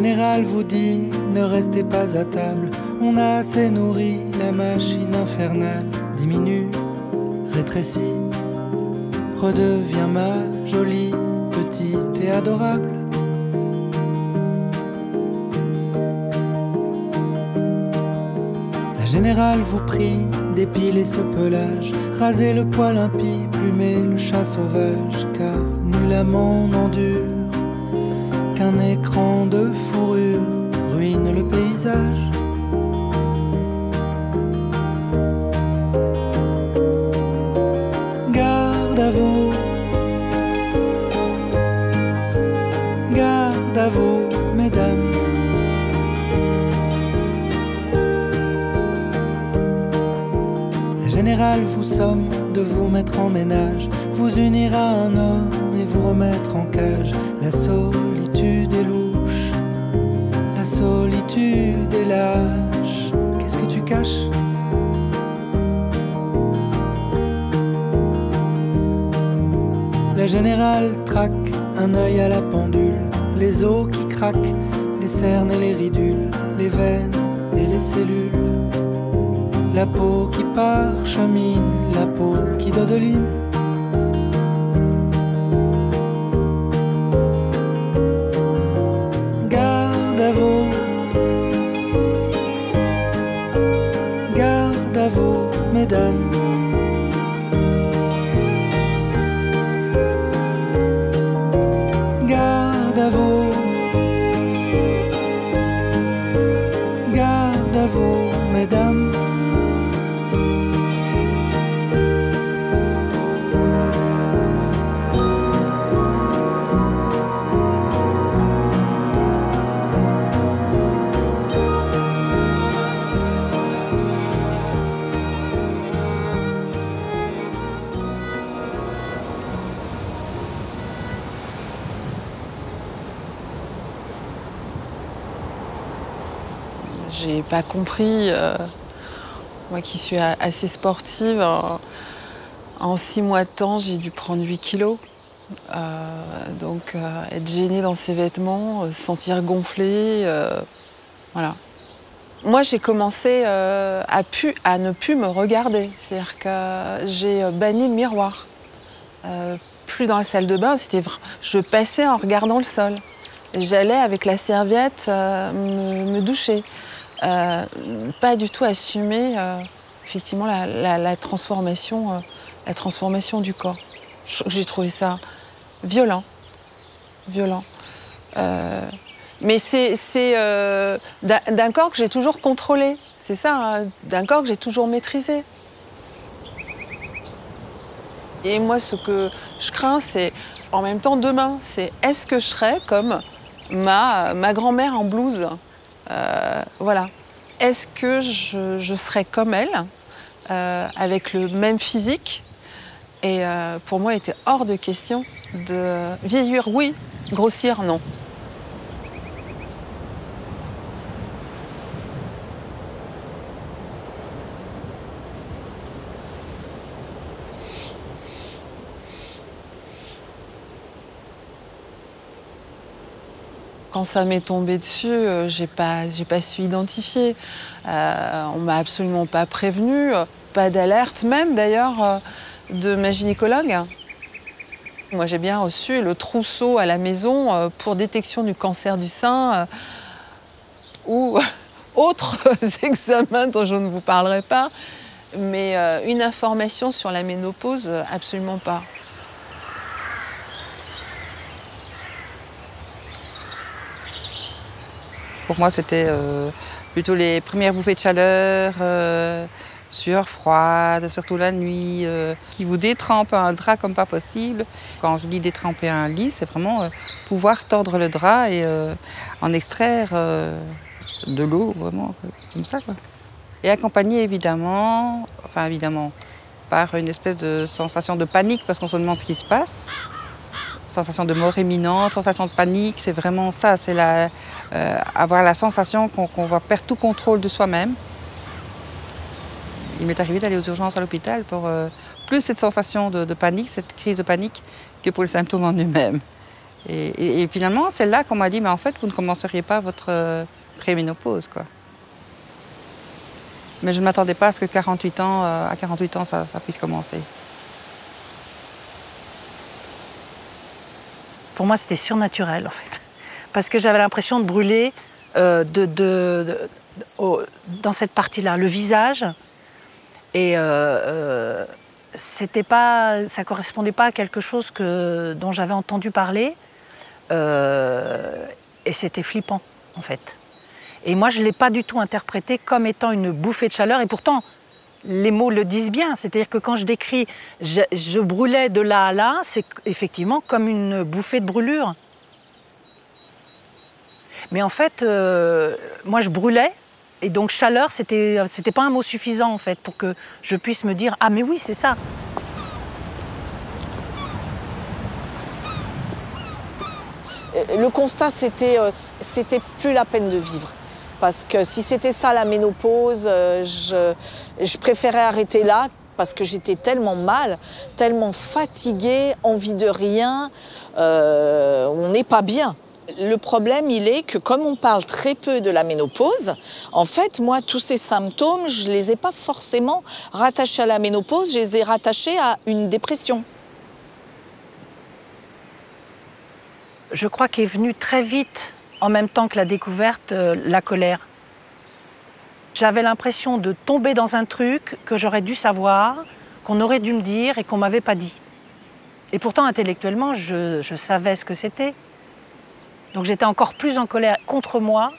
général vous dit, ne restez pas à table. On a assez nourri, la machine infernale diminue, rétrécit, redevient ma jolie petite et adorable. La générale vous prie d'épiler ce pelage, raser le poil impie, plumer le chat sauvage, car nul amant n'endure qu'un écran de fourrure ruine le paysage. Garde à vous, garde à vous, mesdames. La générale vous somme de vous mettre en ménage, vous unir à un homme et vous remettre en cage. La solitude est louche, la solitude est lâche. Qu'est-ce que tu caches? La générale traque, un œil à la pendule, les os qui craquent, les cernes et les ridules, les veines et les cellules, la peau qui parchemine, la peau qui dodeline. Garde à vous, garde à vous, mesdames. Garde à vous, garde à vous, mesdames. J'ai pas compris, moi qui suis assez sportive, en 6 mois de temps, j'ai dû prendre 8 kilos. Donc être gênée dans ses vêtements, se sentir gonflée, voilà. Moi, j'ai commencé à ne plus me regarder. C'est-à-dire que j'ai banni le miroir. Plus dans la salle de bain, je passais en regardant le sol. J'allais avec la serviette me doucher. Pas du tout assumer effectivement la transformation du corps. J'ai trouvé ça violent. Mais c'est d'un corps que j'ai toujours contrôlé, c'est ça, hein, d'un corps que j'ai toujours maîtrisé. Et moi, ce que je crains, c'est en même temps demain, c'est est-ce que je serai comme ma grand-mère en blouse? Voilà. Est-ce que je serai comme elle, avec le même physique? Et pour moi, il était hors de question de vieillir, oui, grossir, non. Quand ça m'est tombé dessus, j'ai pas su identifier. On m'a absolument pas prévenu, pas d'alerte même d'ailleurs de ma gynécologue. Moi j'ai bien reçu le trousseau à la maison pour détection du cancer du sein ou autres examens dont je ne vous parlerai pas, mais une information sur la ménopause, absolument pas. Pour moi, c'était plutôt les premières bouffées de chaleur, sueur froide, surtout la nuit, qui vous détrempent un drap comme pas possible. Quand je dis détremper un lit, c'est vraiment pouvoir tordre le drap et en extraire de l'eau, vraiment, comme ça, quoi. Et accompagné évidemment, par une espèce de sensation de panique, parce qu'on se demande ce qui se passe. Sensation de mort imminente, sensation de panique, c'est vraiment ça, c'est avoir la sensation qu'on va perdre tout contrôle de soi-même. Il m'est arrivé d'aller aux urgences à l'hôpital pour plus cette sensation de panique, cette crise de panique, que pour le symptôme en lui-même. Et finalement, c'est là qu'on m'a dit, mais en fait, vous ne commenceriez pas votre préménopause, quoi. Mais je ne m'attendais pas à ce que à 48 ans, ça puisse commencer. Pour moi, c'était surnaturel, en fait. Parce que j'avais l'impression de brûler dans cette partie-là, le visage. Et ça ne correspondait pas à quelque chose dont j'avais entendu parler. Et c'était flippant, en fait. Et moi, je ne l'ai pas du tout interprété comme étant une bouffée de chaleur. Et pourtant, les mots le disent bien. C'est-à-dire que quand je décris « je brûlais de là à là », c'est effectivement comme une bouffée de brûlure. Mais en fait, moi, je brûlais. Et donc, chaleur, c'était pas un mot suffisant, en fait, pour que je puisse me dire « ah, mais oui, c'est ça ». Le constat, c'était plus la peine de vivre. Parce que si c'était ça la ménopause, je préférais arrêter là parce que j'étais tellement mal, tellement fatiguée, envie de rien, on n'est pas bien. Le problème, il est que comme on parle très peu de la ménopause, en fait, moi, tous ces symptômes, je ne les ai pas forcément rattachés à la ménopause, je les ai rattachés à une dépression. Je crois qu'est venue très vite, en même temps que la découverte, la colère. J'avais l'impression de tomber dans un truc que j'aurais dû savoir, qu'on aurait dû me dire et qu'on ne m'avait pas dit. Et pourtant, intellectuellement, je savais ce que c'était. Donc j'étais encore plus en colère contre moi,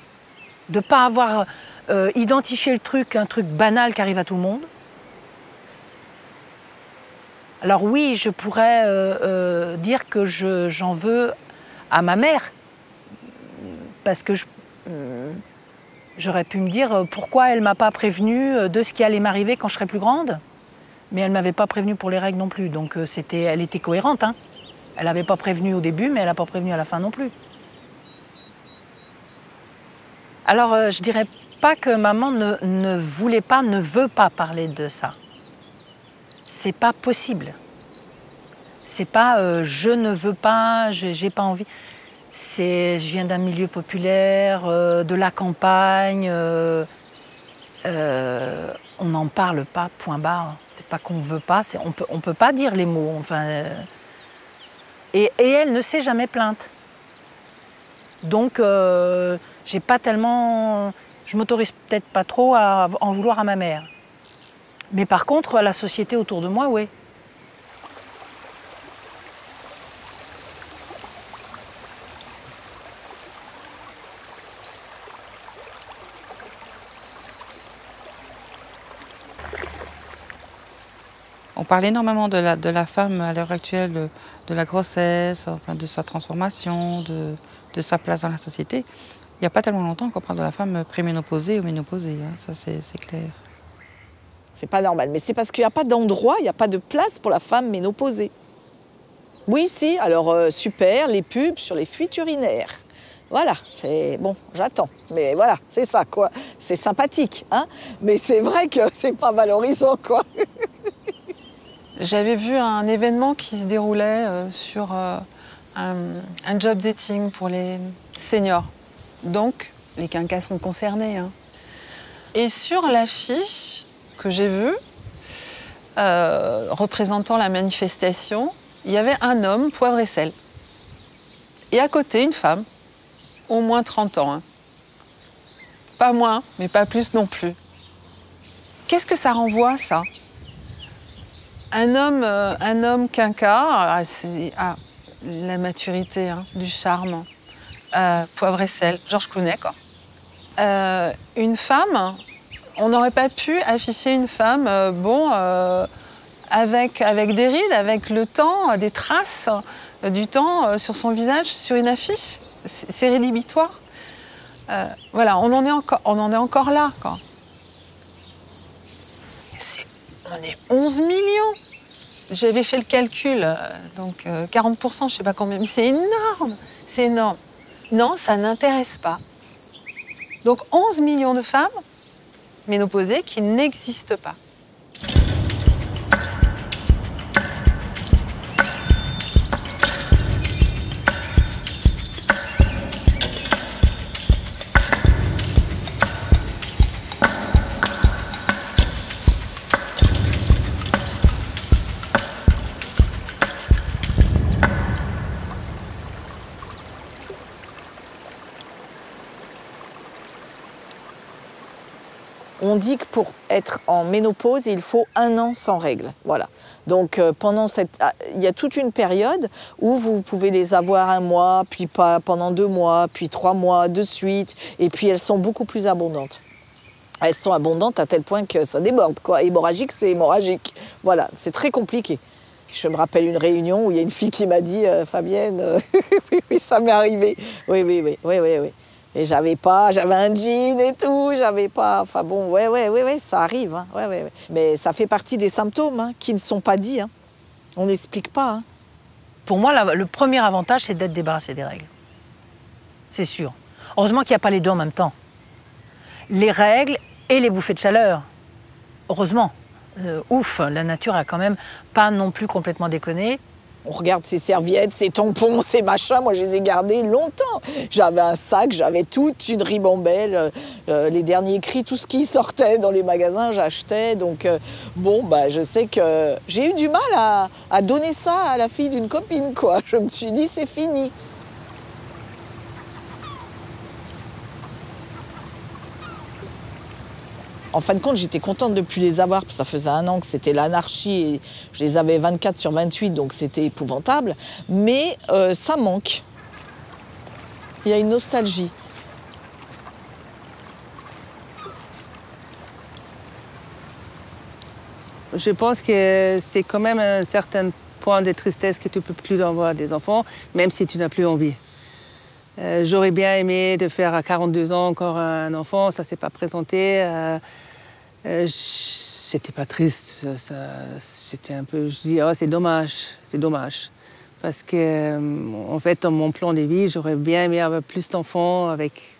de ne pas avoir identifié le truc, un truc banal qui arrive à tout le monde. Alors oui, je pourrais dire que j'en veux à ma mère, parce que j'aurais pu me dire pourquoi elle ne m'a pas prévenue de ce qui allait m'arriver quand je serais plus grande. Mais elle ne m'avait pas prévenue pour les règles non plus, donc elle était cohérente. Hein. Elle n'avait pas prévenu au début, mais elle n'a pas prévenu à la fin non plus. Alors je dirais pas que maman ne voulait pas, ne veut pas parler de ça. C'est pas possible. C'est pas je ne veux pas, j'ai pas envie. Je viens d'un milieu populaire, de la campagne. On n'en parle pas, point barre. C'est pas qu'on veut pas, on peut pas dire les mots. Enfin, et elle ne s'est jamais plainte. Donc j'ai pas tellement, je m'autorise peut-être pas trop à en vouloir à ma mère. Mais par contre, à la société autour de moi, oui. On parle énormément de la femme à l'heure actuelle, de la grossesse, enfin, de sa transformation, de sa place dans la société. Il n'y a pas tellement longtemps qu'on parle de la femme préménopausée ou ménopausée, hein, ça c'est clair. C'est pas normal, mais c'est parce qu'il n'y a pas d'endroit, il n'y a pas de place pour la femme ménopausée. Oui, si, alors super, les pubs sur les fuites urinaires. Voilà, c'est bon, j'attends. Mais voilà, c'est ça, quoi. C'est sympathique, hein. Mais c'est vrai que c'est pas valorisant, quoi. J'avais vu un événement qui se déroulait sur un job dating pour les seniors. Donc, les quinquas sont concernés. Hein. Et sur l'affiche que j'ai vue, représentant la manifestation, il y avait un homme, poivre et sel. Et à côté, une femme, au moins 30 ans. Hein. Pas moins, mais pas plus non plus. Qu'est-ce que ça renvoie, ça ? Un homme quinquas, la maturité, hein, du charme, poivre et sel, Georges Clooney, quoi. Une femme, on n'aurait pas pu afficher une femme, avec des rides, avec le temps, des traces du temps sur son visage, sur une affiche. C'est rédhibitoire. Voilà, on en est encore là, quoi. On est 11 millions. J'avais fait le calcul, donc 40%, je ne sais pas combien, mais c'est énorme, c'est énorme. Non, ça n'intéresse pas. Donc 11 millions de femmes ménopausées qui n'existent pas. On dit que pour être en ménopause, il faut 1 an sans règles. Voilà. Donc il y a toute une période où vous pouvez les avoir 1 mois, puis pas pendant 2 mois, puis 3 mois de suite, et puis elles sont beaucoup plus abondantes. Elles sont abondantes à tel point que ça déborde, quoi. Hémorragique, c'est hémorragique. Voilà, c'est très compliqué. Je me rappelle une réunion où il y a une fille qui m'a dit « Fabienne, oui, ça m'est arrivé. Oui. Et j'avais un jean et tout, j'avais pas... Enfin bon, ouais, ça arrive. Hein, ouais. Mais ça fait partie des symptômes hein, qui ne sont pas dits. Hein. On n'explique pas. Hein. Pour moi, le premier avantage, c'est d'être débarrassé des règles. C'est sûr. Heureusement qu'il n'y a pas les deux en même temps. Les règles et les bouffées de chaleur. Heureusement. Ouf, la nature a quand même pas non plus complètement déconné. On regarde ces serviettes, ces tampons, ces machins, moi je les ai gardés longtemps. J'avais un sac, j'avais toute une ribambelle, les derniers cris, tout ce qui sortait dans les magasins, j'achetais. Donc je sais que j'ai eu du mal à donner ça à la fille d'une copine, quoi. Je me suis dit, c'est fini. En fin de compte, j'étais contente de ne plus les avoir, parce que ça faisait 1 an que c'était l'anarchie, et je les avais 24/28, donc c'était épouvantable. Mais ça manque. Il y a une nostalgie. Je pense que c'est quand même un certain point de tristesse que tu ne peux plus avoir des enfants, même si tu n'as plus envie. J'aurais bien aimé de faire à 42 ans encore un enfant, ça ne s'est pas présenté. C'était pas triste, c'était un peu... Je dis, oh, c'est dommage. Parce que, en fait, dans mon plan de vie, j'aurais bien aimé avoir plus d'enfants avec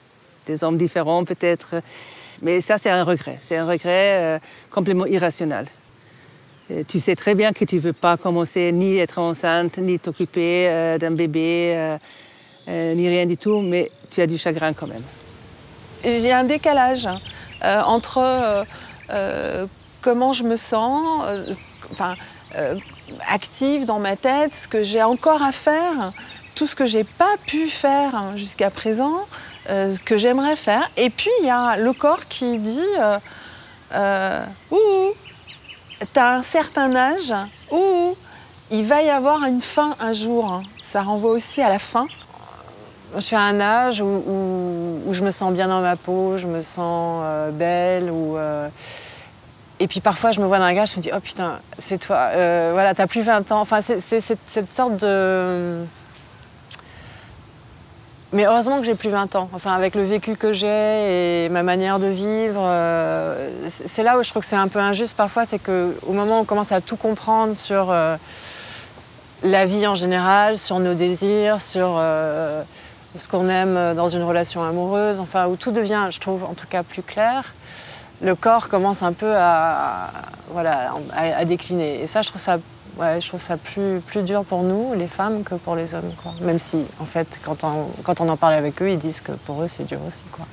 des hommes différents peut-être. Mais ça, c'est un regret complètement irrationnel. Tu sais très bien que tu ne veux pas commencer ni être enceinte, ni t'occuper d'un bébé, ni rien du tout, mais tu as du chagrin quand même. Il y a un décalage entre comment je me sens, active dans ma tête, ce que j'ai encore à faire, tout ce que j'ai pas pu faire jusqu'à présent, que j'aimerais faire. Et puis il y a le corps qui dit t'as un certain âge, il va y avoir une fin un jour. Ça renvoie aussi à la fin. Je suis à un âge où je me sens bien dans ma peau, je me sens belle. Et puis parfois, je me vois dans la glace, je me dis « Oh putain, c'est toi, voilà, t'as plus 20 ans. » Enfin, c'est cette sorte de... Mais heureusement que j'ai plus 20 ans. Enfin, avec le vécu que j'ai et ma manière de vivre, c'est là où je trouve que c'est un peu injuste parfois, c'est qu'au moment où on commence à tout comprendre sur la vie en général, sur nos désirs, sur ce qu'on aime dans une relation amoureuse, enfin, où tout devient, je trouve, en tout cas plus clair, le corps commence un peu à décliner. Et ça, je trouve ça plus dur pour nous, les femmes, que pour les hommes, quoi. Même si, en fait, quand on en parle avec eux, ils disent que pour eux, c'est dur aussi, quoi.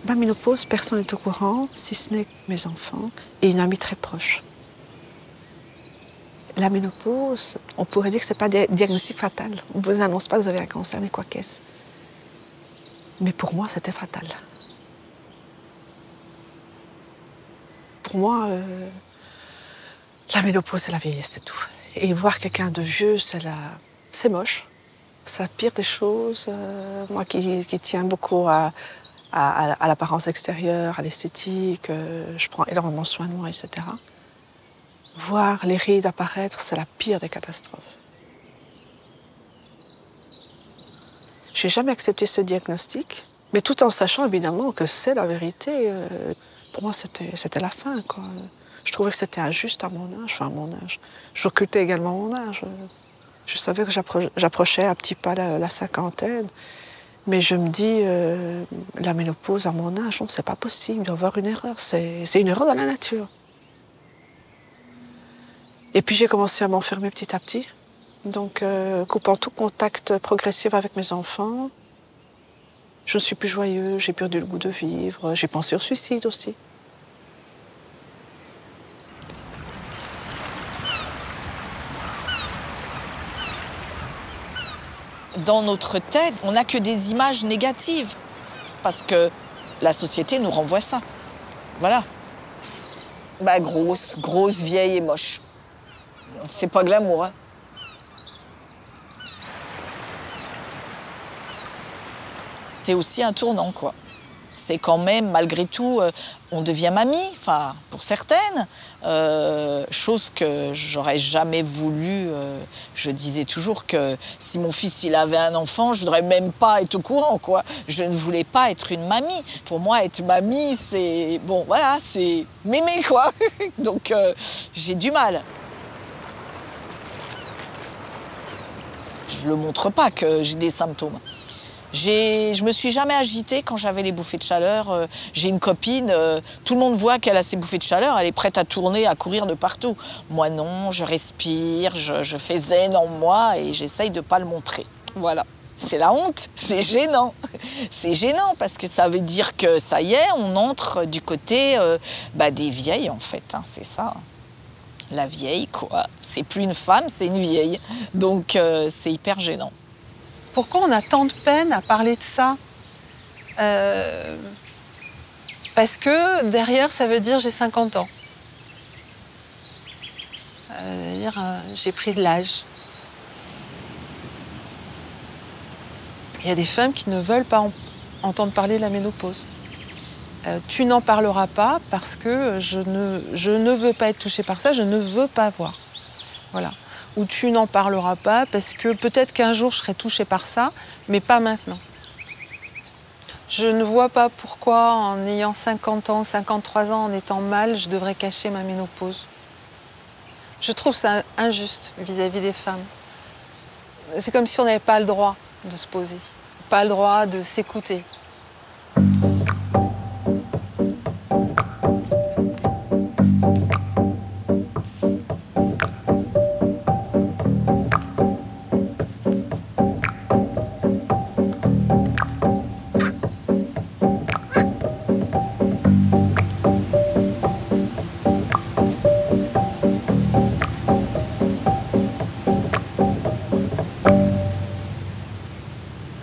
La ménopause, personne n'est au courant, si ce n'est mes enfants et une amie très proche. La ménopause, on pourrait dire que ce n'est pas un diagnostic fatal. On ne vous annonce pas que vous avez un cancer, mais quoi qu'est-ce. Mais pour moi, c'était fatal. Pour moi, la ménopause, c'est la vieillesse, c'est tout. Et voir quelqu'un de vieux, c'est moche. C'est la pire des choses. Moi qui tiens beaucoup à l'apparence extérieure, à l'esthétique, je prends énormément soin de moi, etc. Voir les rides apparaître, c'est la pire des catastrophes. Je n'ai jamais accepté ce diagnostic, mais tout en sachant évidemment que c'est la vérité. Pour moi, c'était la fin, quoi. Je trouvais que c'était injuste à mon âge, enfin à mon âge. J'occultais également mon âge. Je savais que j'approchais à petits pas la cinquantaine. Mais je me dis, la ménopause à mon âge, non, c'est pas possible, il doit y avoir une erreur. C'est une erreur dans la nature. Et puis j'ai commencé à m'enfermer petit à petit. Donc, coupant tout contact progressif avec mes enfants. Je suis plus joyeuse, j'ai perdu le goût de vivre, j'ai pensé au suicide aussi. Dans notre tête, on n'a que des images négatives. Parce que la société nous renvoie ça. Voilà. Bah, grosse, vieille et moche. C'est pas glamour, hein. C'est aussi un tournant, quoi. C'est quand même, malgré tout, on devient mamie, enfin, pour certaines. Chose que j'aurais jamais voulu. Je disais toujours que si mon fils il avait un enfant, je voudrais même pas être au courant, quoi. Je ne voulais pas être une mamie. Pour moi, être mamie, c'est bon, voilà, c'est m'aimer, quoi. Donc j'ai du mal. Je le montre pas que j'ai des symptômes. Je me suis jamais agitée quand j'avais les bouffées de chaleur. J'ai une copine, tout le monde voit qu'elle a ses bouffées de chaleur, elle est prête à tourner, à courir de partout. Moi non, je respire, je fais zen en moi et j'essaye de pas le montrer. Voilà. C'est la honte, c'est gênant. C'est gênant parce que ça veut dire que ça y est, on entre du côté des vieilles en fait, hein, c'est ça. La vieille, quoi. C'est plus une femme, c'est une vieille. Donc c'est hyper gênant. Pourquoi on a tant de peine à parler de ça? Parce que derrière, ça veut dire j'ai 50 ans. J'ai pris de l'âge. Il y a des femmes qui ne veulent pas entendre parler de la ménopause. Tu n'en parleras pas parce que je ne veux pas être touchée par ça, je ne veux pas voir. Voilà. Ou tu n'en parleras pas parce que peut-être qu'un jour je serai touchée par ça, mais pas maintenant. Je ne vois pas pourquoi en ayant 50 ans, 53 ans, en étant mal, je devrais cacher ma ménopause. Je trouve ça injuste vis-à-vis des femmes. C'est comme si on n'avait pas le droit de se poser, pas le droit de s'écouter.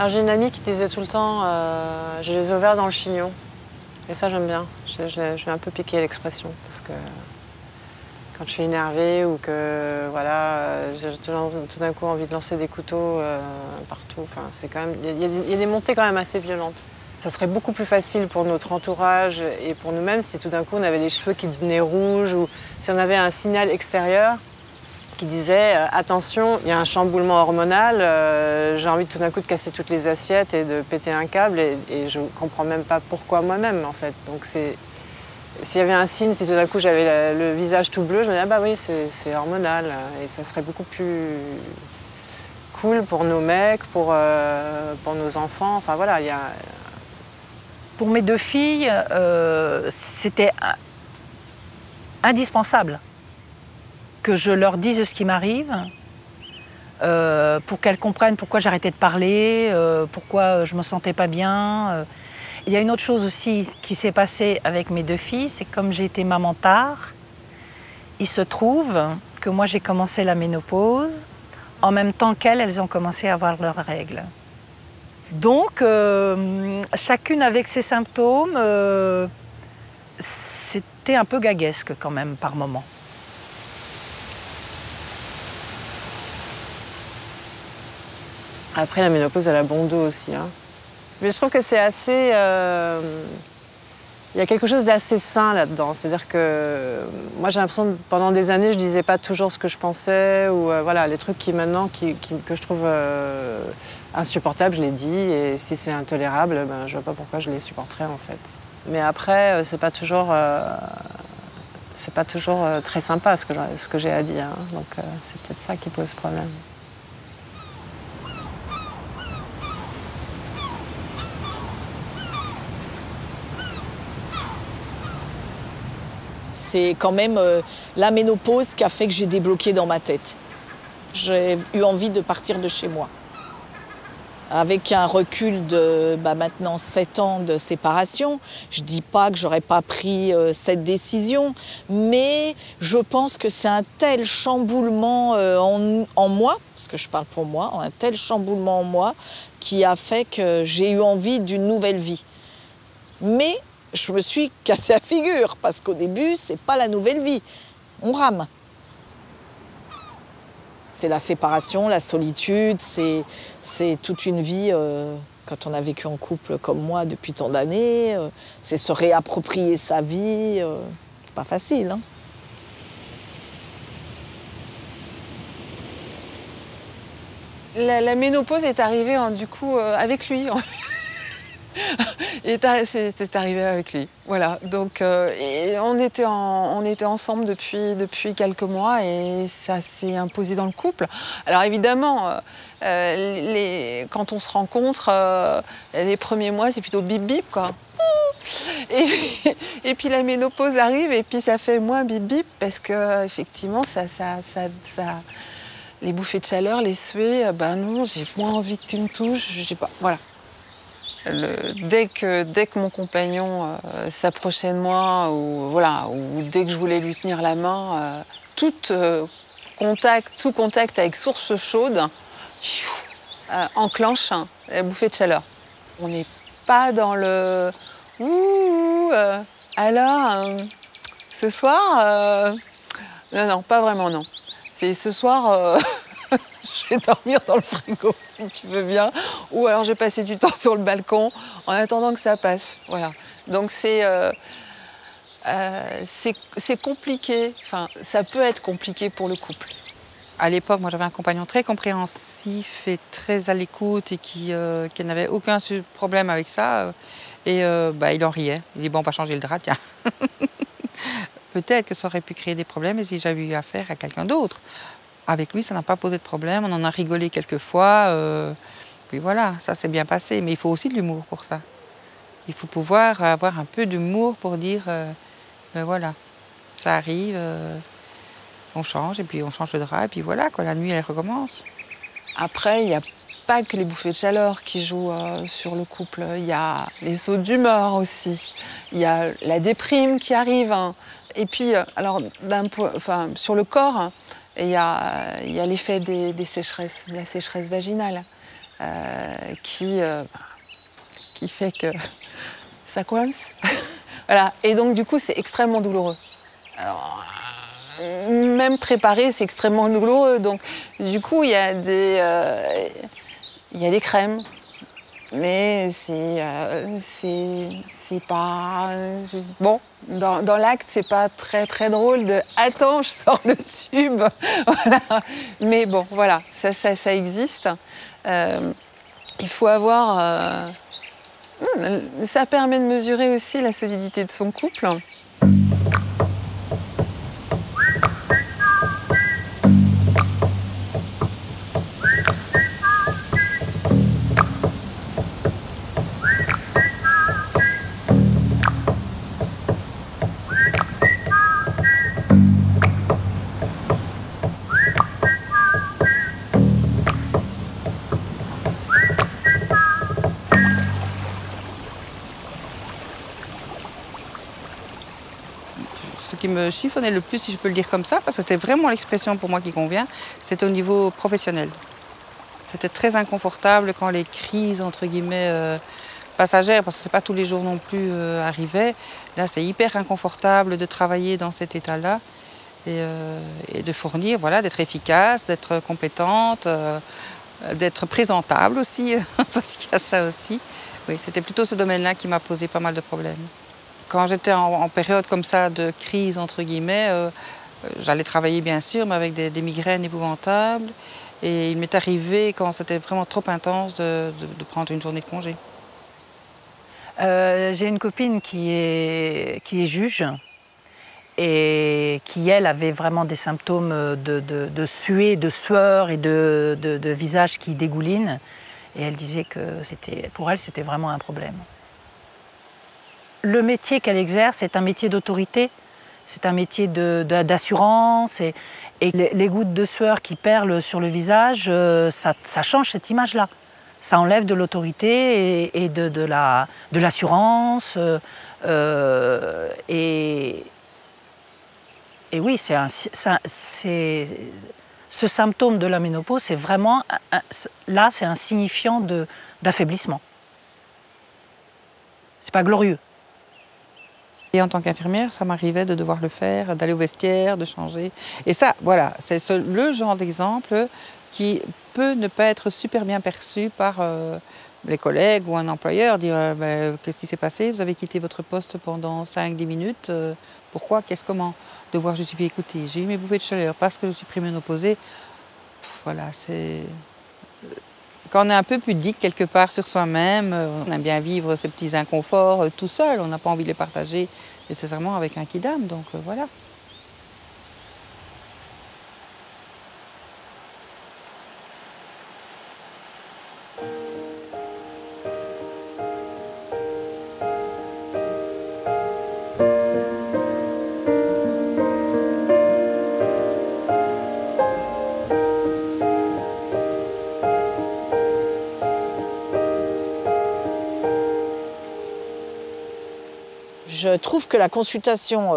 J'ai une amie qui disait tout le temps j'ai les ovaires dans le chignon. Et ça, j'aime bien. Je vais un peu piquer l'expression. Parce que quand je suis énervée ou que voilà, j'ai tout d'un coup envie de lancer des couteaux partout. Enfin, c'est quand même, il y a des montées quand même assez violentes. Ça serait beaucoup plus facile pour notre entourage et pour nous-mêmes si tout d'un coup on avait les cheveux qui devenaient rouges ou si on avait un signal extérieur qui disait attention, il y a un chamboulement hormonal, j'ai envie tout d'un coup de casser toutes les assiettes et de péter un câble et je ne comprends même pas pourquoi moi-même en fait. Donc s'il y avait un signe, si tout d'un coup j'avais le visage tout bleu, je me disais ah bah oui c'est hormonal et ça serait beaucoup plus cool pour nos mecs, pour nos enfants, enfin voilà, il y a... Pour mes deux filles, c'était indispensable que je leur dise ce qui m'arrive, pour qu'elles comprennent pourquoi j'arrêtais de parler, pourquoi je me sentais pas bien. Il y a une autre chose aussi qui s'est passée avec mes deux filles, c'est que comme j'ai été maman tard, il se trouve que moi j'ai commencé la ménopause en même temps qu'elles ont commencé à avoir leurs règles. Donc, chacune avec ses symptômes, c'était un peu gaguesque quand même par moments. Après, la ménopause, elle a bon dos aussi. Hein. Mais je trouve que c'est assez... Il y a quelque chose d'assez sain là-dedans. C'est-à-dire que moi, j'ai l'impression que pendant des années, je disais pas toujours ce que je pensais. Ou voilà, les trucs qui maintenant, que je trouve insupportables, je les dis. Et si c'est intolérable, ben, je vois pas pourquoi je les supporterais en fait. Mais après, c'est pas toujours très sympa ce que j'ai à dire. Hein. Donc c'est peut-être ça qui pose problème. C'est quand même la ménopause qui a fait que j'ai débloqué dans ma tête. J'ai eu envie de partir de chez moi. Avec un recul de maintenant 7 ans de séparation, je ne dis pas que j'aurais pas pris cette décision, mais je pense que c'est un tel chamboulement en moi, parce que je parle pour moi, un tel chamboulement en moi qui a fait que j'ai eu envie d'une nouvelle vie. Mais je me suis cassé la figure, parce qu'au début, c'est pas la nouvelle vie, on rame. C'est la séparation, la solitude, c'est toute une vie, quand on a vécu en couple comme moi depuis tant d'années, c'est se réapproprier sa vie, c'est pas facile. Hein. La ménopause est arrivée du coup avec lui. C'est arrivé avec lui, voilà. Donc, et on était ensemble depuis quelques mois et ça s'est imposé dans le couple. Alors évidemment, quand on se rencontre, les premiers mois, c'est plutôt bip bip, quoi. Et puis la ménopause arrive et puis ça fait moins bip bip parce que effectivement, les bouffées de chaleur, les suées, ben non, j'ai moins envie que tu me touches, je sais pas, voilà. Dès que mon compagnon s'approchait de moi ou dès que je voulais lui tenir la main, tout contact avec source chaude enclenche la bouffée de chaleur. On n'est pas dans le alors ce soir non, pas vraiment, non. C'est ce soir je vais dormir dans le frigo si tu veux bien, ou alors je vais passer du temps sur le balcon en attendant que ça passe. Voilà. Donc c'est compliqué, enfin ça peut être compliqué pour le couple. À l'époque, moi j'avais un compagnon très compréhensif et très à l'écoute et qui n'avait aucun problème avec ça. Et il en riait. Il dit bon, on va changer le drap, tiens. Peut-être que ça aurait pu créer des problèmes si j'avais eu affaire à quelqu'un d'autre. Avec lui, ça n'a pas posé de problème, on en a rigolé quelques fois, puis voilà, ça s'est bien passé. Mais il faut aussi de l'humour pour ça. Il faut pouvoir avoir un peu d'humour pour dire, ben voilà, ça arrive, on change, et puis on change le drap, et puis voilà, quoi, la nuit, elle recommence. Après, il n'y a pas que les bouffées de chaleur qui jouent sur le couple, il y a les sauts d'humeur aussi, il y a la déprime qui arrive, hein. Et puis, alors, sur le corps, il y a l'effet des sécheresses, de la sécheresse vaginale, qui fait que ça coince. Voilà. Et donc, du coup, c'est extrêmement douloureux. Alors, même préparer, c'est extrêmement douloureux. Donc, du coup, il y a des crèmes. Mais c'est pas... Bon, dans l'acte, c'est pas très très drôle de « Attends, je sors le tube !» Voilà. Mais bon, voilà, ça existe. Il faut avoir... ça permet de mesurer aussi la solidité de son couple. Ce qui me chiffonnait le plus, si je peux le dire comme ça, parce que c'était vraiment l'expression pour moi qui convient, c'est au niveau professionnel. C'était très inconfortable quand les crises, entre guillemets, passagères, parce que ce n'est pas tous les jours non plus, arrivaient. Là, c'est hyper inconfortable de travailler dans cet état-là et de fournir, voilà, d'être efficace, d'être compétente, d'être présentable aussi, parce qu'il y a ça aussi. Oui, c'était plutôt ce domaine-là qui m'a posé pas mal de problèmes. Quand j'étais en période comme ça de crise, entre guillemets, j'allais travailler bien sûr, mais avec des migraines épouvantables. Et il m'est arrivé, quand c'était vraiment trop intense, de prendre une journée de congé. J'ai une copine qui est juge et qui, elle, avait vraiment des symptômes de suée, de sueur et de visage qui dégouline. Et elle disait que pour elle, c'était vraiment un problème. Le métier qu'elle exerce est un métier d'autorité, c'est un métier d'assurance et les gouttes de sueur qui perlent sur le visage, ça change cette image-là. Ça enlève de l'autorité et de l'assurance. Et oui, ce symptôme de la ménopause, c'est vraiment, là, c'est un signifiant d'affaiblissement. C'est pas glorieux. Et en tant qu'infirmière, ça m'arrivait de devoir le faire, d'aller au vestiaire, de changer. Et ça, voilà, c'est le genre d'exemple qui peut ne pas être super bien perçu par les collègues ou un employeur. Dire qu'est-ce qui s'est passé? Vous avez quitté votre poste pendant 5-10 minutes. Pourquoi? Qu'est-ce comment? Devoir justifier, écoutez, j'ai eu mes bouffées de chaleur parce que je suis préménopausée. Voilà, c'est... Quand on est un peu pudique quelque part sur soi-même, on aime bien vivre ces petits inconforts tout seul. On n'a pas envie de les partager nécessairement avec un kidam, donc voilà. Je trouve que la consultation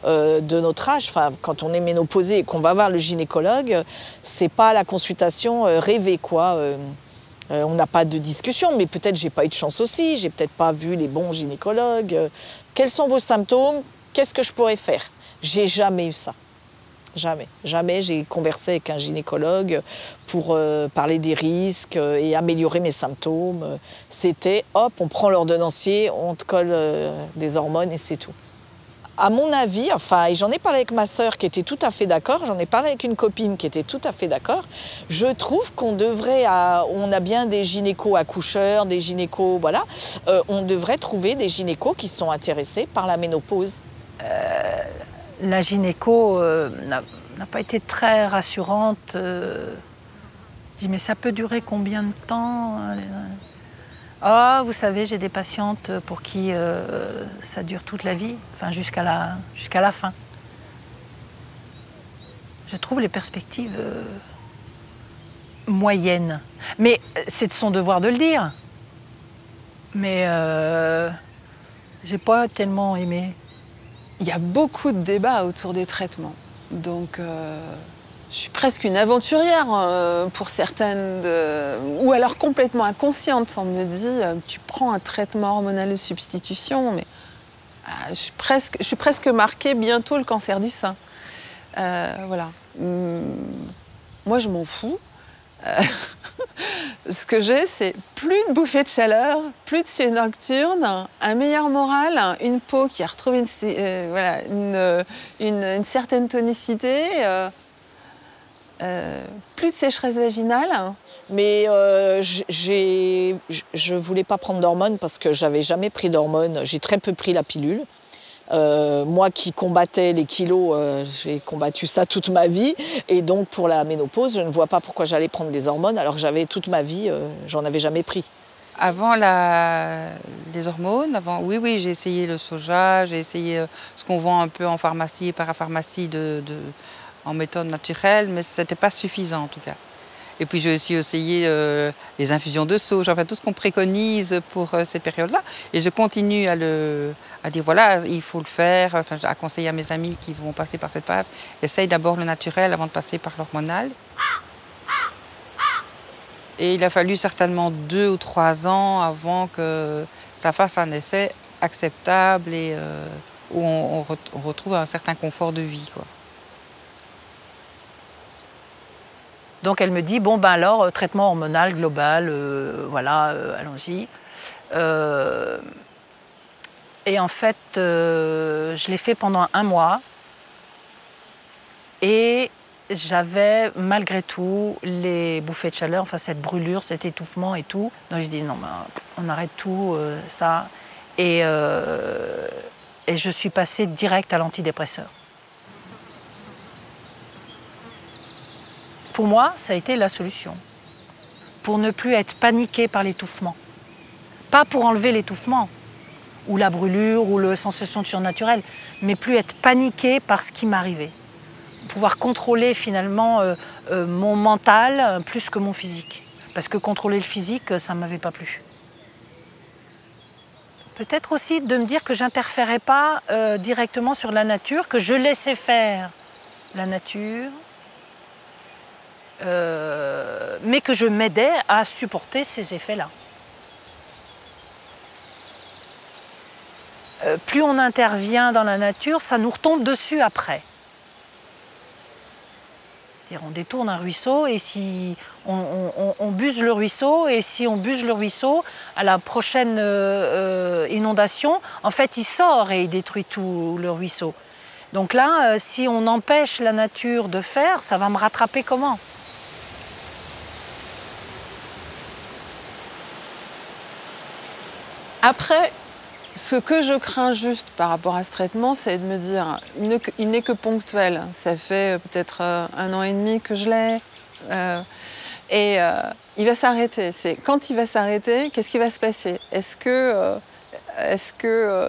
de notre âge, quand on est ménopausé et qu'on va voir le gynécologue, c'est pas la consultation rêvée, quoi. On n'a pas de discussion, mais peut-être j'ai pas eu de chance aussi, j'ai peut-être pas vu les bons gynécologues. Quels sont vos symptômes? Qu'est-ce que je pourrais faire? J'ai jamais eu ça. Jamais. Jamais j'ai conversé avec un gynécologue pour parler des risques et améliorer mes symptômes. C'était, hop, on prend l'ordonnancier, on te colle des hormones et c'est tout. À mon avis, et j'en ai parlé avec ma sœur qui était tout à fait d'accord, j'en ai parlé avec une copine qui était tout à fait d'accord, je trouve qu'on devrait, on a bien des gynéco-accoucheurs, des gynécos, voilà, on devrait trouver des gynécos qui sont intéressés par la ménopause. La gynéco n'a pas été très rassurante. Je dis, mais ça peut durer combien de temps? Ah, vous savez, j'ai des patientes pour qui ça dure toute la vie, enfin jusqu'à la fin. Je trouve les perspectives moyennes. Mais c'est de son devoir de le dire. Mais j'ai pas tellement aimé. Il y a beaucoup de débats autour des traitements. Donc, je suis presque une aventurière pour certaines, ou alors complètement inconsciente. On me dit, tu prends un traitement hormonal de substitution, mais je suis presque marquée bientôt le cancer du sein. Voilà. Moi, je m'en fous. Ce que j'ai, c'est plus de bouffées de chaleur, plus de sueur nocturne, un meilleur moral, une peau qui a retrouvé une certaine tonicité, plus de sécheresse vaginale. Mais je voulais pas prendre d'hormones parce que j'avais jamais pris d'hormones. J'ai très peu pris la pilule. Moi qui combattais les kilos, j'ai combattu ça toute ma vie. Et donc pour la ménopause, je ne vois pas pourquoi j'allais prendre des hormones alors que j'avais toute ma vie, j'en avais jamais pris. Avant les hormones, oui, j'ai essayé le soja, j'ai essayé ce qu'on vend un peu en pharmacie et parapharmacie en méthode naturelle, mais ce n'était pas suffisant en tout cas. Et puis j'ai aussi essayé les infusions de sauge, enfin tout ce qu'on préconise pour cette période-là. Et je continue à dire voilà, il faut le faire, à conseiller à mes amis qui vont passer par cette phase. Essaye d'abord le naturel avant de passer par l'hormonal. Et il a fallu certainement 2 ou 3 ans avant que ça fasse un effet acceptable et où on retrouve un certain confort de vie, quoi. Donc elle me dit, bon ben alors, traitement hormonal global, voilà, allons-y. Et en fait, je l'ai fait pendant 1 mois. Et j'avais malgré tout les bouffées de chaleur, enfin cette brûlure, cet étouffement et tout. Donc je dis non, ben, on arrête tout, ça. Et je suis passée direct à l'antidépresseur. Pour moi, ça a été la solution. Pour ne plus être paniquée par l'étouffement. Pas pour enlever l'étouffement, ou la brûlure, ou la sensation de surnaturel, mais plus être paniquée par ce qui m'arrivait. Pouvoir contrôler finalement mon mental plus que mon physique. Parce que contrôler le physique, ça ne m'avait pas plu. Peut-être aussi de me dire que je n'interférais pas directement sur la nature, que je laissais faire la nature, mais que je m'aidais à supporter ces effets-là. Plus on intervient dans la nature, ça nous retombe dessus après. On détourne un ruisseau et si on buse le ruisseau, et si on buse le ruisseau, à la prochaine inondation, en fait, il sort et il détruit tout le ruisseau. Donc là, si on empêche la nature de faire, ça va me rattraper comment? Après, ce que je crains juste par rapport à ce traitement, c'est de me dire, il n'est que ponctuel. Ça fait peut-être 1 an et demi que je l'ai. Il va s'arrêter. Quand il va s'arrêter, qu'est-ce qui va se passer? Est-ce que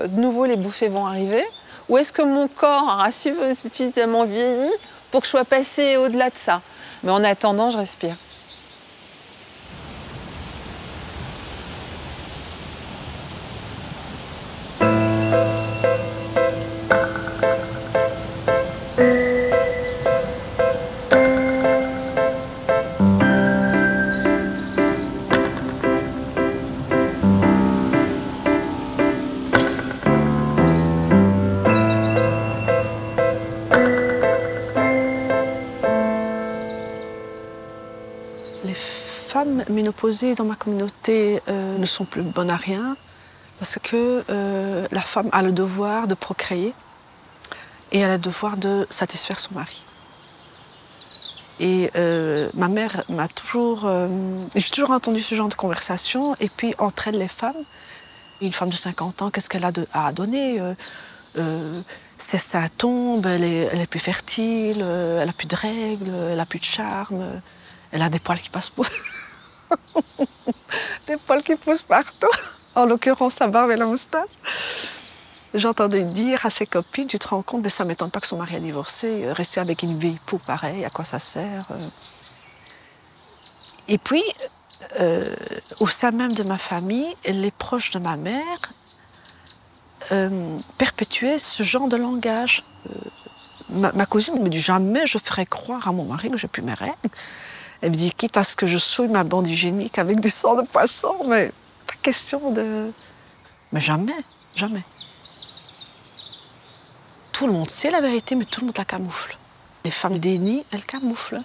de nouveau les bouffées vont arriver? Ou est-ce que mon corps aura suffisamment vieilli pour que je sois passée au-delà de ça? Mais en attendant, je respire. Les femmes ménopausées dans ma communauté ne sont plus bonnes à rien parce que la femme a le devoir de procréer et elle a le devoir de satisfaire son mari. Et ma mère m'a toujours... j'ai toujours entendu ce genre de conversation et puis entre elles les femmes, une femme de 50 ans, qu'est-ce qu'elle a à donner ses seins tombent, elle est plus fertile, elle a plus de règles, elle a plus de charme, elle a des poils qui passent pour... des poils qui poussent partout, en l'occurrence la barbe et la moustache. J'entendais dire à ses copines, tu te rends compte, mais ça ne m'étonne pas que son mari a divorcé, rester avec une vieille peau pareille, à quoi ça sert? Et puis, au sein même de ma famille, les proches de ma mère perpétuaient ce genre de langage. Ma cousine me dit, jamais je ferais croire à mon mari que j'ai plus mes règles. Elle me dit, quitte à ce que je souille ma bande hygiénique avec du sang de poisson, mais pas question de... Mais jamais, jamais. Tout le monde sait la vérité, mais tout le monde la camoufle. Les femmes dénies, elles camouflent.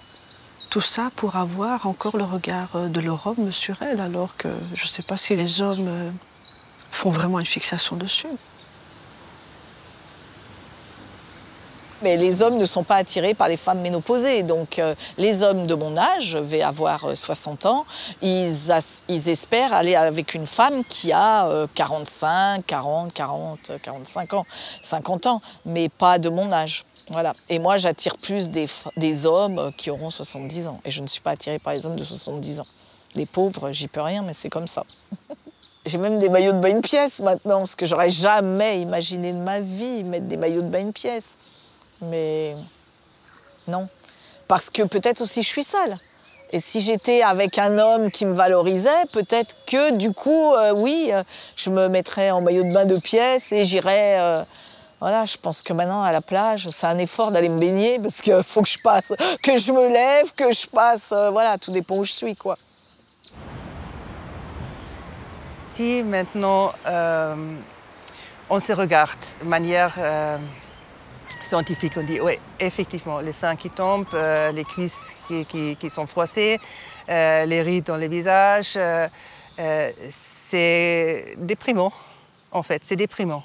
Tout ça pour avoir encore le regard de leur homme sur elles, alors que je ne sais pas si les hommes font vraiment une fixation dessus. Mais les hommes ne sont pas attirés par les femmes ménopausées. Donc les hommes de mon âge, je vais avoir 60 ans, ils espèrent aller avec une femme qui a 45, 40, 40, 45 ans, 50 ans, mais pas de mon âge. Voilà. Et moi, j'attire plus des hommes qui auront 70 ans. Et je ne suis pas attirée par les hommes de 70 ans. Les pauvres, j'y peux rien, mais c'est comme ça. J'ai même des maillots de bain une pièce maintenant, ce que j'aurais jamais imaginé de ma vie, mettre des maillots de bain une pièce. Mais non, parce que peut-être aussi je suis seule. Et si j'étais avec un homme qui me valorisait, peut-être que du coup, oui, je me mettrais en maillot de bain de pièce et j'irais... voilà, je pense que maintenant, à la plage, c'est un effort d'aller me baigner parce qu'il faut que je passe, que je me lève, que je passe... voilà, tout dépend où je suis, quoi. Si maintenant, on se regarde de manière... scientifique, on dit, oui, effectivement, les seins qui tombent, les cuisses qui sont froissées, les rides dans les visages, c'est déprimant, en fait, c'est déprimant.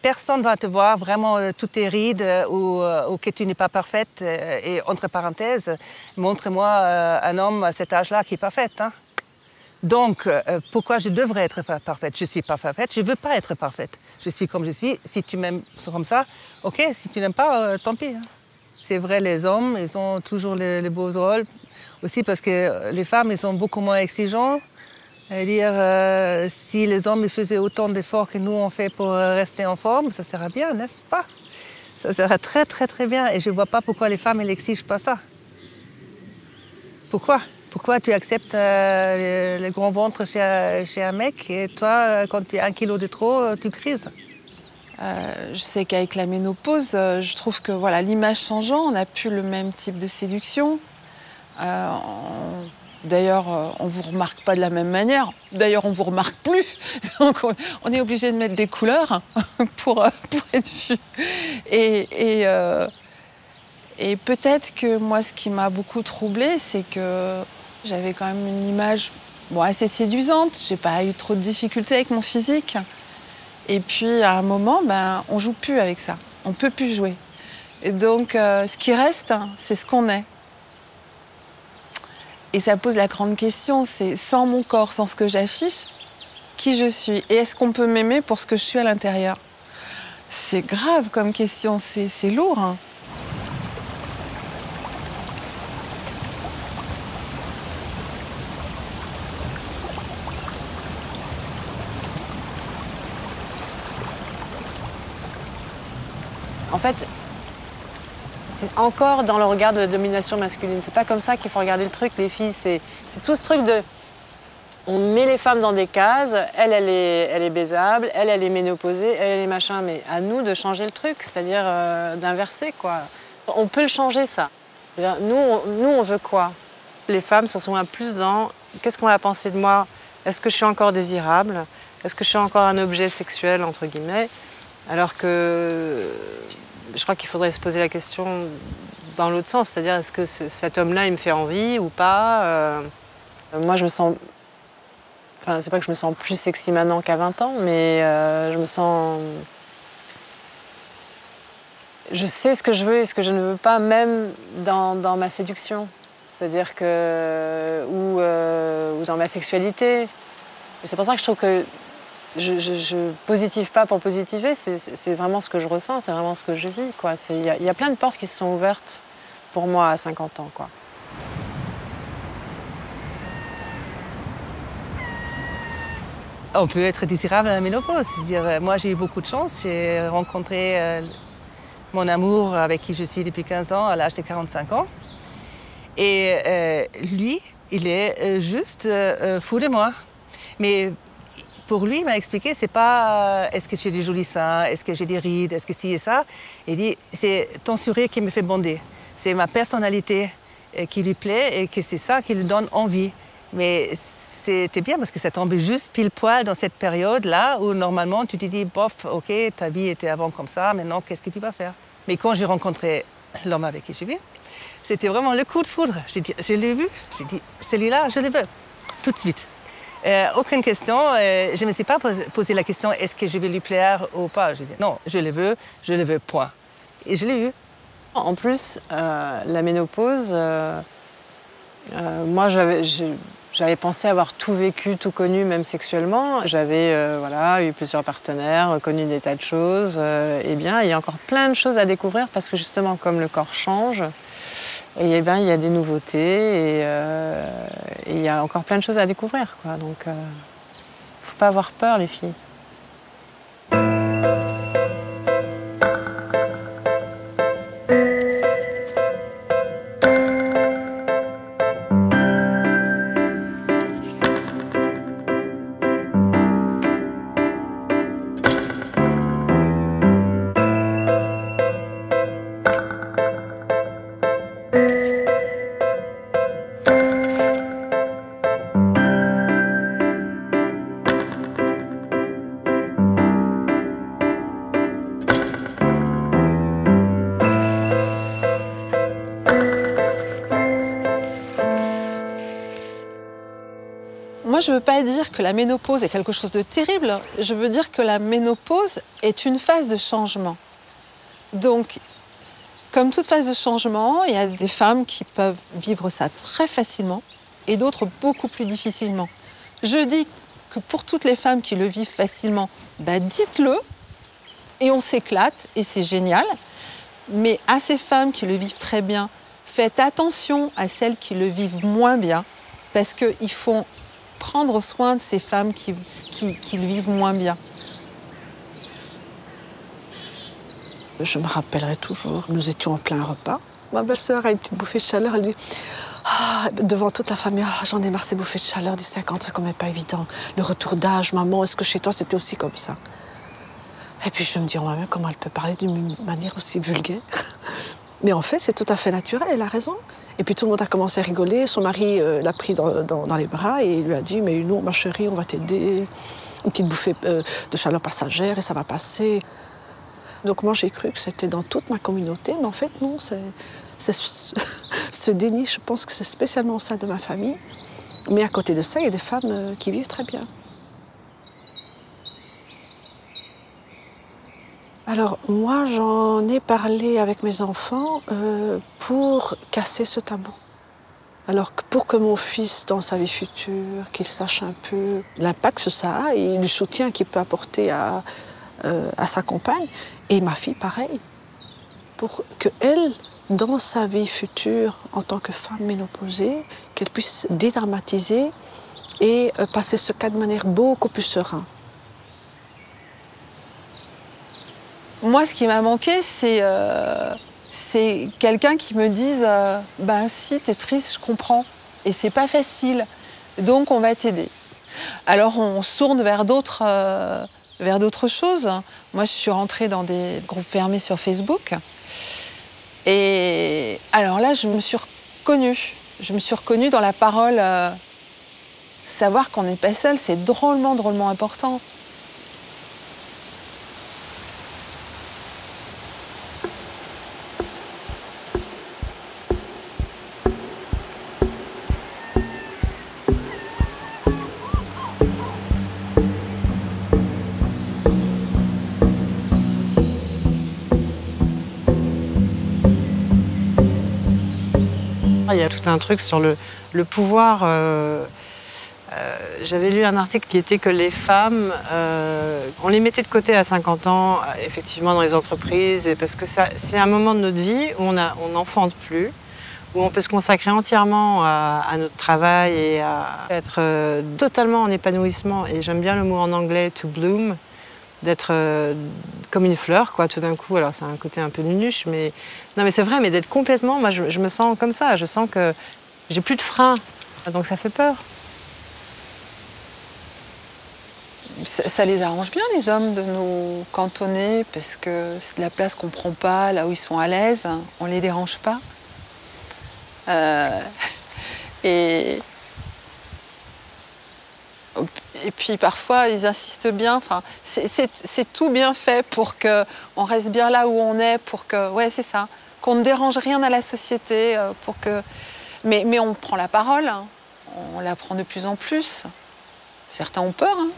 Personne ne va te voir vraiment toutes tes rides ou que tu n'es pas parfaite. Et entre parenthèses, montre-moi un homme à cet âge-là qui est parfait. Hein? Donc, pourquoi je devrais être parfaite? Je ne suis pas parfaite, je ne veux pas être parfaite. Je suis comme je suis. Si tu m'aimes comme ça, ok. Si tu n'aimes pas, tant pis. Hein. C'est vrai, les hommes, ils ont toujours les beaux rôles. Aussi parce que les femmes, ils sont beaucoup moins exigeants. C'est-à-dire, si les hommes ils faisaient autant d'efforts que nous on fait pour rester en forme, ça serait bien, n'est-ce pas? Ça serait très, très, très bien. Et je ne vois pas pourquoi les femmes, elles n'exigent pas ça. Pourquoi? Pourquoi tu acceptes le grand ventre chez un mec et toi, quand tu as 1 kilo de trop, tu crises? Je sais qu'avec la ménopause, je trouve que voilà, l'image changeant, on n'a plus le même type de séduction. D'ailleurs, on ne vous remarque pas de la même manière. D'ailleurs, on ne vous remarque plus. Donc, on est obligé de mettre des couleurs pour être vu. Et peut-être que moi, ce qui m'a beaucoup troublée, c'est que j'avais quand même une image assez séduisante. Je n'ai pas eu trop de difficultés avec mon physique. Et puis, à un moment, on ne joue plus avec ça. On ne peut plus jouer. Et donc, ce qui reste, c'est ce qu'on est. Et ça pose la grande question, c'est sans mon corps, sans ce que j'affiche, qui je suis? Et est-ce qu'on peut m'aimer pour ce que je suis à l'intérieur? C'est grave comme question, c'est lourd. Hein. En fait, c'est encore dans le regard de la domination masculine. C'est pas comme ça qu'il faut regarder le truc, les filles. C'est tout ce truc de... On met les femmes dans des cases, elle est baisable, elle est ménopausée, elle est machin. Mais à nous de changer le truc, c'est-à-dire d'inverser, quoi. On peut le changer, ça. Nous, on veut quoi? Les femmes sont souvent plus dans... Qu'est-ce qu'on va penser de moi? Est-ce que je suis encore désirable? Est-ce que je suis encore un objet sexuel, entre guillemets? Alors que... Je crois qu'il faudrait se poser la question dans l'autre sens, c'est-à-dire est-ce que cet homme-là, il me fait envie ou pas? Moi, je me sens... Enfin, c'est pas que je me sens plus sexy maintenant qu'à 20 ans, mais je me sens... Je sais ce que je veux et ce que je ne veux pas, même dans ma séduction. C'est-à-dire que... ou dans ma sexualité. Et c'est pour ça que je trouve que je positive pas pour positiver, c'est vraiment ce que je ressens, c'est vraiment ce que je vis, quoi. Il y a plein de portes qui se sont ouvertes pour moi à 50 ans, quoi. On peut être désirable à la ménopause. Moi, j'ai eu beaucoup de chance. J'ai rencontré mon amour avec qui je suis depuis 15 ans à l'âge de 45 ans. Et lui, il est juste fou de moi. Mais pour lui, il m'a expliqué, c'est pas est-ce que j'ai des jolis seins, est-ce que j'ai des rides, est-ce que ci et ça. Il dit, c'est ton sourire qui me fait bonder. C'est ma personnalité qui lui plaît et que c'est ça qui lui donne envie. Mais c'était bien parce que ça tombait juste pile poil dans cette période-là où normalement tu te dis, bof, ok, ta vie était avant comme ça, maintenant qu'est-ce que tu vas faire? Mais quand j'ai rencontré l'homme avec qui je vis, c'était vraiment le coup de foudre. J'ai dit, je l'ai vu, j'ai dit, celui-là, je le veux, tout de suite. Aucune question, je ne me suis pas posé la question, est-ce que je vais lui plaire ou pas? J'ai dit, non, je le veux, point. Et je l'ai eu. En plus, la ménopause, moi j'avais pensé avoir tout vécu, tout connu, même sexuellement. J'avais eu plusieurs partenaires, connu des tas de choses. Eh bien, il y a encore plein de choses à découvrir parce que justement, comme le corps change, et eh bien, il y a des nouveautés et il y a encore plein de choses à découvrir, quoi. Donc, faut pas avoir peur, les filles. Je ne veux pas dire que la ménopause est quelque chose de terrible, je veux dire que la ménopause est une phase de changement. Donc, comme toute phase de changement, il y a des femmes qui peuvent vivre ça très facilement et d'autres beaucoup plus difficilement. Je dis que pour toutes les femmes qui le vivent facilement, dites-le et on s'éclate et c'est génial. Mais à ces femmes qui le vivent très bien, faites attention à celles qui le vivent moins bien parce qu'il faut prendre soin de ces femmes qui le vivent moins bien. Je me rappellerai toujours, nous étions en plein repas. Ma belle-sœur a une petite bouffée de chaleur, elle dit « devant toute la famille, j'en ai marre ces bouffées de chaleur du 50, c'est quand même pas évident. Le retour d'âge, maman, est-ce que chez toi c'était aussi comme ça? Et puis je me dis en moi-même, comment elle peut parler d'une manière aussi vulgaire? Mais en fait, c'est tout à fait naturel, elle a raison. Et puis tout le monde a commencé à rigoler, son mari l'a pris dans les bras et il lui a dit, mais non, ma chérie, on va t'aider. Une petite bouffée de chaleur passagère et ça va passer. Donc moi, j'ai cru que c'était dans toute ma communauté, mais en fait, non, ce déni, je pense que c'est spécialement au sein de ma famille. Mais à côté de ça, il y a des femmes qui vivent très bien. Alors, moi, j'en ai parlé avec mes enfants pour casser ce tabou. Alors, pour que mon fils, dans sa vie future, qu'il sache un peu l'impact que ça a et le soutien qu'il peut apporter à sa compagne, et ma fille, pareil. Pour qu'elle, dans sa vie future, en tant que femme ménopausée, qu'elle puisse dédramatiser et passer ce cas de manière beaucoup plus sereine. Moi, ce qui m'a manqué, c'est quelqu'un qui me dise ben si, t'es triste, je comprends. Et c'est pas facile. Donc, on va t'aider. Alors, on se tourne vers d'autres choses. Moi, je suis rentrée dans des groupes fermés sur Facebook. Et alors là, je me suis reconnue. Je me suis reconnue dans la parole. Savoir qu'on n'est pas seul, c'est drôlement, drôlement important. Il y a tout un truc sur le pouvoir. J'avais lu un article qui était que les femmes, on les mettait de côté à 50 ans, effectivement, dans les entreprises, et parce que c'est un moment de notre vie où on n'enfante plus, où on peut se consacrer entièrement à notre travail et à être totalement en épanouissement. Et j'aime bien le mot en anglais « to bloom », d'être comme une fleur, quoi, tout d'un coup. Alors, c'est un côté un peu nunuche, mais... Non, mais c'est vrai, mais d'être complètement... Moi, je me sens comme ça. Je sens que j'ai plus de frein. Donc, ça fait peur. Ça les arrange bien, les hommes, de nous cantonner, parce que c'est de la place qu'on prend pas, là où ils sont à l'aise. On les dérange pas. Et puis parfois, ils insistent bien. Enfin, c'est tout bien fait pour qu'on reste bien là où on est, pour que, ouais, c'est ça, qu'on ne dérange rien à la société, pour que. Mais on prend la parole, hein. On la prend de plus en plus. Certains ont peur. Hein.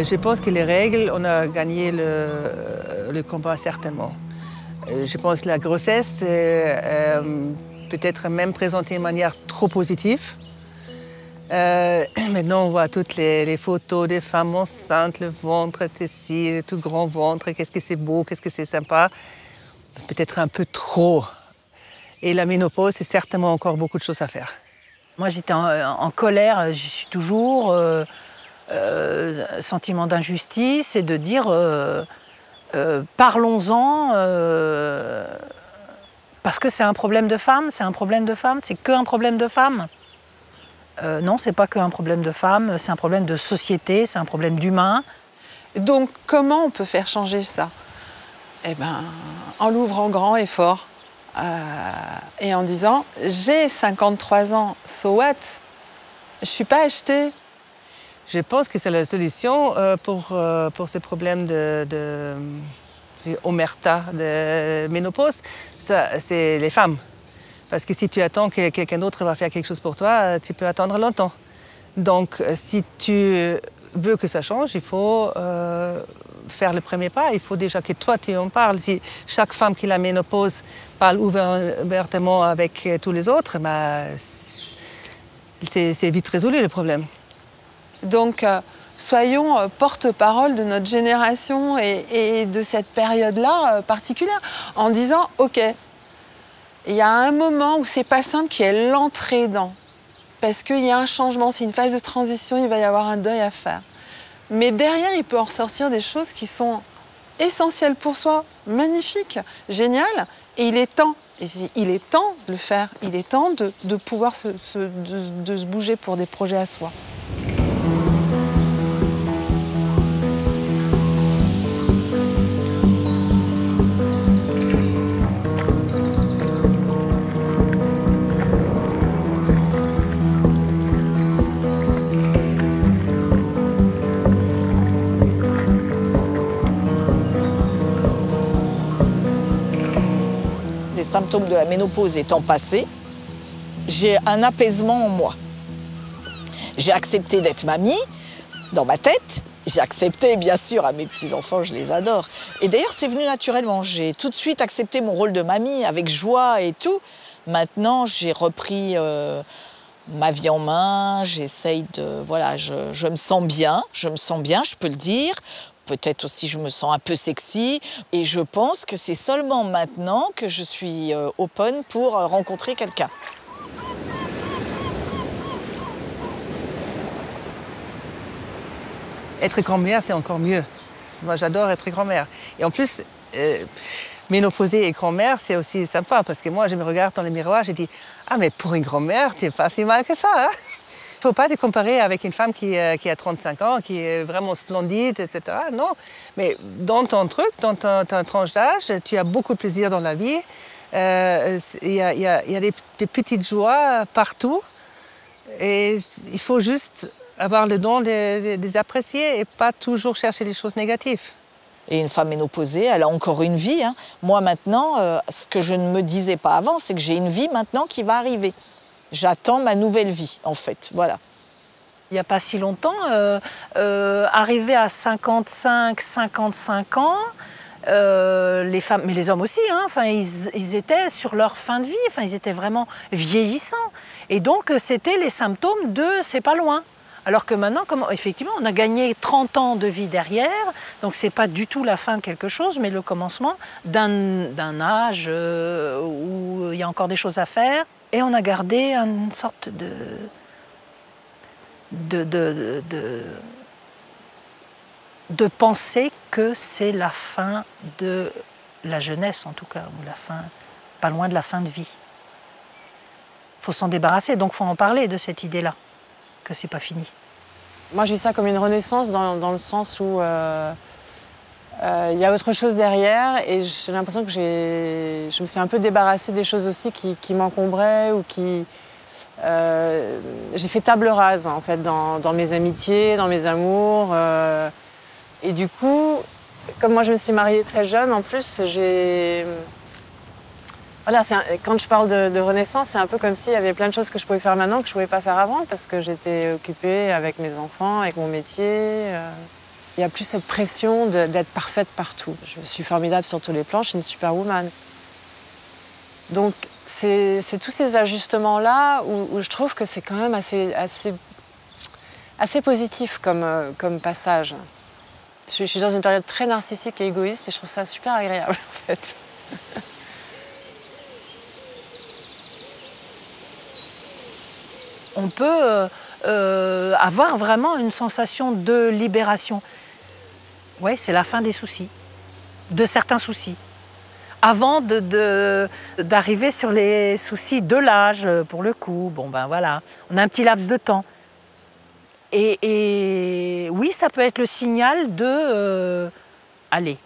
Je pense que les règles, on a gagné le combat certainement. Je pense que la grossesse peut-être même présentée de manière trop positive. Maintenant, on voit toutes les photos des femmes enceintes, le ventre ici, le tout grand ventre, qu'est-ce que c'est beau, qu'est-ce que c'est sympa. Peut-être un peu trop. Et la ménopause, c'est certainement encore beaucoup de choses à faire. Moi, j'étais en colère, j'y suis toujours. Sentiment d'injustice et de dire parlons-en parce que c'est un problème de femme, c'est qu'un problème de femme. Non, c'est pas qu'un problème de femme, c'est un problème de société, c'est un problème d'humain. Donc comment on peut faire changer ça? Eh ben, en l'ouvrant grand et fort et en disant j'ai 53 ans, so what? Je suis pas achetée. Je pense que c'est la solution pour ce problème d'omerta, de ménopause, c'est les femmes. Parce que si tu attends que quelqu'un d'autre va faire quelque chose pour toi, tu peux attendre longtemps. Donc, si tu veux que ça change, il faut faire le premier pas. Il faut déjà que toi, tu en parles. Si chaque femme qui a la ménopause parle ouvertement avec tous les autres, c'est vite résolu le problème. Donc, soyons porte-parole de notre génération et de cette période-là particulière, en disant « Ok, il y a un moment où c'est pas simple, qui est l'entrée dans. Parce qu'il y a un changement, c'est une phase de transition, il va y avoir un deuil à faire. Mais derrière, il peut en ressortir des choses qui sont essentielles pour soi, magnifiques, géniales, et il est temps. Et il est temps de le faire, il est temps de pouvoir se bouger pour des projets à soi. Les symptômes de la ménopause étant passés, j'ai un apaisement en moi. J'ai accepté d'être mamie dans ma tête. J'ai accepté, bien sûr, à mes petits-enfants, je les adore. Et d'ailleurs, c'est venu naturellement. J'ai tout de suite accepté mon rôle de mamie avec joie et tout. Maintenant, j'ai repris ma vie en main. J'essaye de... Voilà, je me sens bien, je peux le dire. Peut-être aussi je me sens un peu sexy et je pense que c'est seulement maintenant que je suis open pour rencontrer quelqu'un. Être grand-mère, c'est encore mieux. Moi, j'adore être grand-mère. Et en plus, ménopausée et grand-mère, c'est aussi sympa parce que moi, je me regarde dans le miroir, je dis « Ah, mais pour une grand-mère, tu n'es pas si mal que ça, hein !» Il ne faut pas te comparer avec une femme qui a 35 ans, qui est vraiment splendide, etc. Non, mais dans ton truc, dans ta tranche d'âge, tu as beaucoup de plaisir dans la vie. Il y a des petites joies partout. Et il faut juste avoir le don de les apprécier et pas toujours chercher des choses négatives. Et une femme ménopausée, elle a encore une vie, hein. Moi, maintenant, ce que je ne me disais pas avant, c'est que j'ai une vie maintenant qui va arriver. J'attends ma nouvelle vie, en fait, voilà. Il n'y a pas si longtemps, arrivé à 55, 55 ans, les femmes, mais les hommes aussi, hein, enfin, ils étaient sur leur fin de vie, enfin, ils étaient vraiment vieillissants. Et donc, c'était les symptômes de « c'est pas loin ». Alors que maintenant, effectivement, on a gagné 30 ans de vie derrière, donc c'est pas du tout la fin de quelque chose, mais le commencement d'un âge où il y a encore des choses à faire. Et on a gardé une sorte de pensée que c'est la fin de la jeunesse, en tout cas, ou la fin, pas loin de la fin de vie. Il faut s'en débarrasser, donc il faut en parler de cette idée-là, que c'est pas fini. Moi, je vis ça comme une renaissance dans le sens où y a autre chose derrière et j'ai l'impression que je me suis un peu débarrassée des choses aussi qui m'encombraient ou qui... j'ai fait table rase, en fait, dans mes amitiés, dans mes amours. Et du coup, comme moi, je me suis mariée très jeune, en plus, j'ai... Voilà, quand je parle de renaissance, c'est un peu comme s'il y avait plein de choses que je pouvais faire maintenant que je ne pouvais pas faire avant parce que j'étais occupée avec mes enfants, avec mon métier. Il n'y a plus cette pression d'être parfaite partout. Je suis formidable sur tous les plans, je suis une superwoman. Donc, c'est tous ces ajustements-là où je trouve que c'est quand même assez positif comme passage. Je suis dans une période très narcissique et égoïste et je trouve ça super agréable, en fait. On peut avoir vraiment une sensation de libération. Oui, c'est la fin des soucis, de certains soucis. Avant d'arriver sur les soucis de l'âge, pour le coup, bon ben voilà, on a un petit laps de temps. Et oui, ça peut être le signal de allez,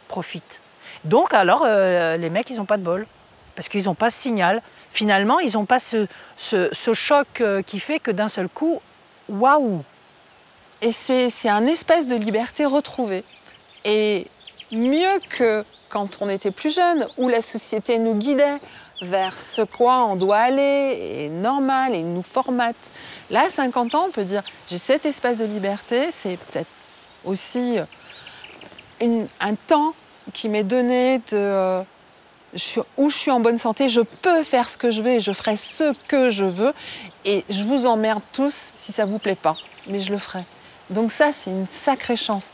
profite. Donc alors, les mecs, ils n'ont pas de bol, parce qu'ils n'ont pas ce signal. Finalement, ils n'ont pas ce choc qui fait que d'un seul coup, waouh! Et c'est un espace de liberté retrouvée. Et mieux que quand on était plus jeune, où la société nous guidait, vers ce quoi on doit aller est normal et il nous formate. Là, à 50 ans, on peut dire j'ai cet espace de liberté, c'est peut-être aussi un temps qui m'est donné où je suis en bonne santé, je peux faire ce que je veux et je ferai ce que je veux. Et je vous emmerde tous si ça ne vous plaît pas, mais je le ferai. Donc ça, c'est une sacrée chance.